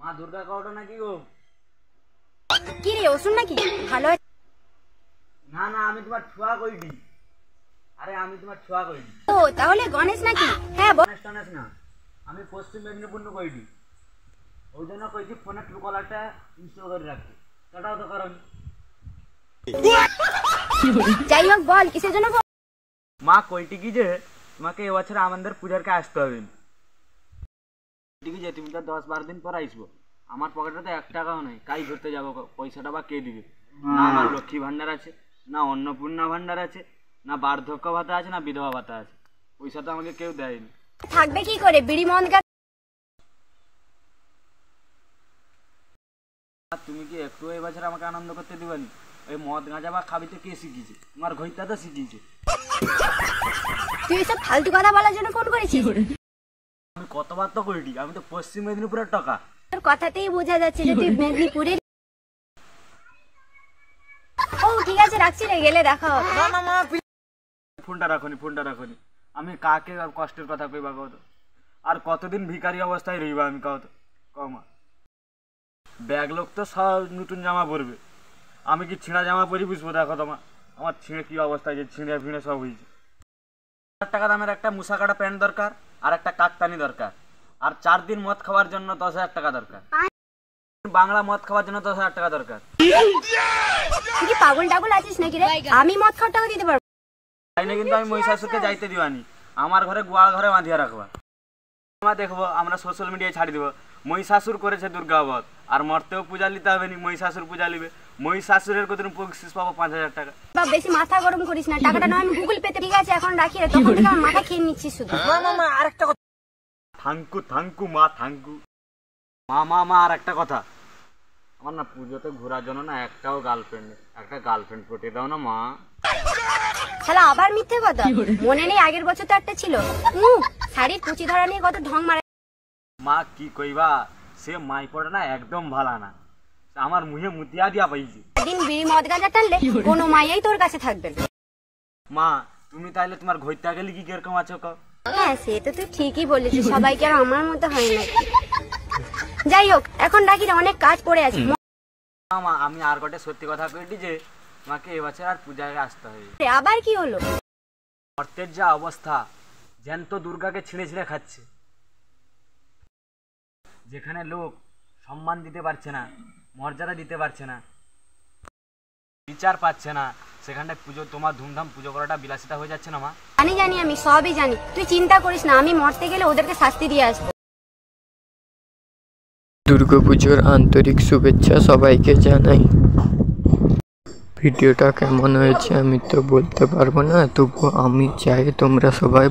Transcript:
মা দুর্গা কাউটা নাকি গো? কি রে ওষুধ নাকি? ভালো না না, আমি তোমার ছুয়া কইটি। আরে আমি তোমার ছুয়া কইটি। ও তাহলে গণেশ নাকি? হ্যাঁ গণেশ টনেশ না, আমি পশ্চিম মেদিনীপুর নু কইটি। ওই জন্য কইছি ফোনে ট্রু কলারটা ইনস্টল করে রাখতে। সেটাও তো কারণ। যাই হোক বল কিসের জন্য? মা কইটি কি যে তোমাকে এবছর আমাদের পূজারকে আসতে হবে। ঠিক আছে, তুমি তো 10-12 দিন পর আসবো। আমার পকেটে তো 1 টাকাও নেই, কাই ঘুরতে যাবো? পয়সাটা বা কে দিবে? না আমার লক্ষ্মী ভান্ডার আছে, না অন্নপূর্ণা ভান্ডার আছে, না বার্ধক্য ভাতা আছে, না বিধবা ভাতা আছে। পয়সা তো আমাকে কেউ দেয়নি। থাকবে কি করে? বিড়ি মদ তুমি কি একটু এবছর আমাকে আনন্দ করতে দিবানি? ওই মদ গাঁজা বা খাবি তো কে শিখিয়েছে? তোমার ঘইটা তো শিখিয়েছে। তুই এসব ফালতু কথা বলার জন্য ফোন করেছিস? আমি কতবার তো কইটি, আমি তো পশ্চিম মেদিনীপুরের টাকা। তোর কথাতেই বোঝা যাচ্ছে যে তুই মেদিনীপুরের। ও ঠিক আছে রাখছি রে, গেলে দেখা হবে। ফোনটা রাখনি। আমি কাকে কষ্টের কথা কইবা কত? আর কতদিন ভিখারি অবস্থায় রইবা আমি কত? কমা ব্যাগ লোক তো সব নতুন জামা পরবে, আমি কি ছিঁড়া জামা পরি বুঝবো? দেখো তোমার আমার ছিঁড়ে কি অবস্থায়, যে ছিঁড়ে ফিঁড়ে সব হয়েছে। 1000 টাকা দামের একটা মুসা কাটা প্যান্ট দরকার, আর একটা কাকতানি দরকার, আর 4 দিন মদ খাওয়ার জন্য 10,000 টাকা দরকার। বাংলা মদ খাওয়ার জন্য 10,000 টাকা দরকার। তুই কি পাগল টাগল আছিস নাকি রে? আমি মদ খাওয়ার টাকা দিতে পারবো তাই না? কিন্তু আমি মহিষাসুরকে যাইতে দিবানি, আমার ঘরে গোয়াল ঘরে বাঁধিয়ে রাখবা। আমরা দেখবো, আমরা সোশ্যাল মিডিয়ায় ছাড়ি দেবো মহিষাসুর করেছে দুর্গাবধ, আর মরতেও পূজা নিতে হবে নি, মহিষাসুর পূজা নিবে। মহিষাসুরের কত বকশিস পাবো? 5,000 টাকা। বাবা বেশি মাথা গরম করিস না, টাকাটা নয় আমি গুগল পেতে। ঠিক আছে এখন রাখি রে, তখন থেকে আমার মাথা খেয়ে নিচ্ছিস শুধু। মা আরেকটা কথা। থাঙ্কু মা থাঙ্কু। মা আর একটা কথা, আমার না পুজোতে ঘোরার জন্য না একটাও গার্লফ্রেন্ড, একটা গার্লফ্রেন্ড পটিয়ে দাও না মা। শালা আবার মিথ্যে কথা? মনে নেই আগের বছর তো একটা ছিল। শাড়ির কুচি ধরা নিয়ে কত ঢং মারা। মা কি কইবা, সে মাই পড়ে না একদম ভালা না, আমার মুহে মুতিয়া দিয়া পাইছে। দিন বিড়ি মদ গাঁজা টানলে কোনো মাইয়াই তোর কাছে থাকবে না। মা তুমি তাইলে তোমার ঘইতে গেলে কি কিরকম আছো কও? হ্যাঁ সে তো তুই ঠিকই বলেছিস, সবাইকে আর আমার মতো হয় না। যাই হোক এখন রাখি রে, অনেক কাজ পড়ে আছে। মা আমি আর কটে সত্যি কথা কইটি যে তোমাকে এবছর আর পূজায় আসতে হবে। আবার কি হলো? অর্থের যা অবস্থা, জ্যান্ত দুর্গাকে ছিঁড়ে খাচ্ছে। যেখানে লোক সম্মান দিতে পারছে না, মর্যাদা দিতে পারছে না, বিচার পাচ্ছে না, সেখানটায় পুজো, তোমার ধুমধাম পুজো করাটা বিলাসিতা হয়ে যাচ্ছে না মা? জানি আমি সবই জানি, তুই চিন্তা করিস না, আমি মরতে গেলে ওদেরকে শাস্তি দিয়ে আসবো। দুর্গাপুজোর আন্তরিক শুভেচ্ছা সবাইকে জানাই। ভিডিওটা কেমন হয়েছে আমি তো বলতে পারবো না, তবু আমি চাই তোমরা সবাই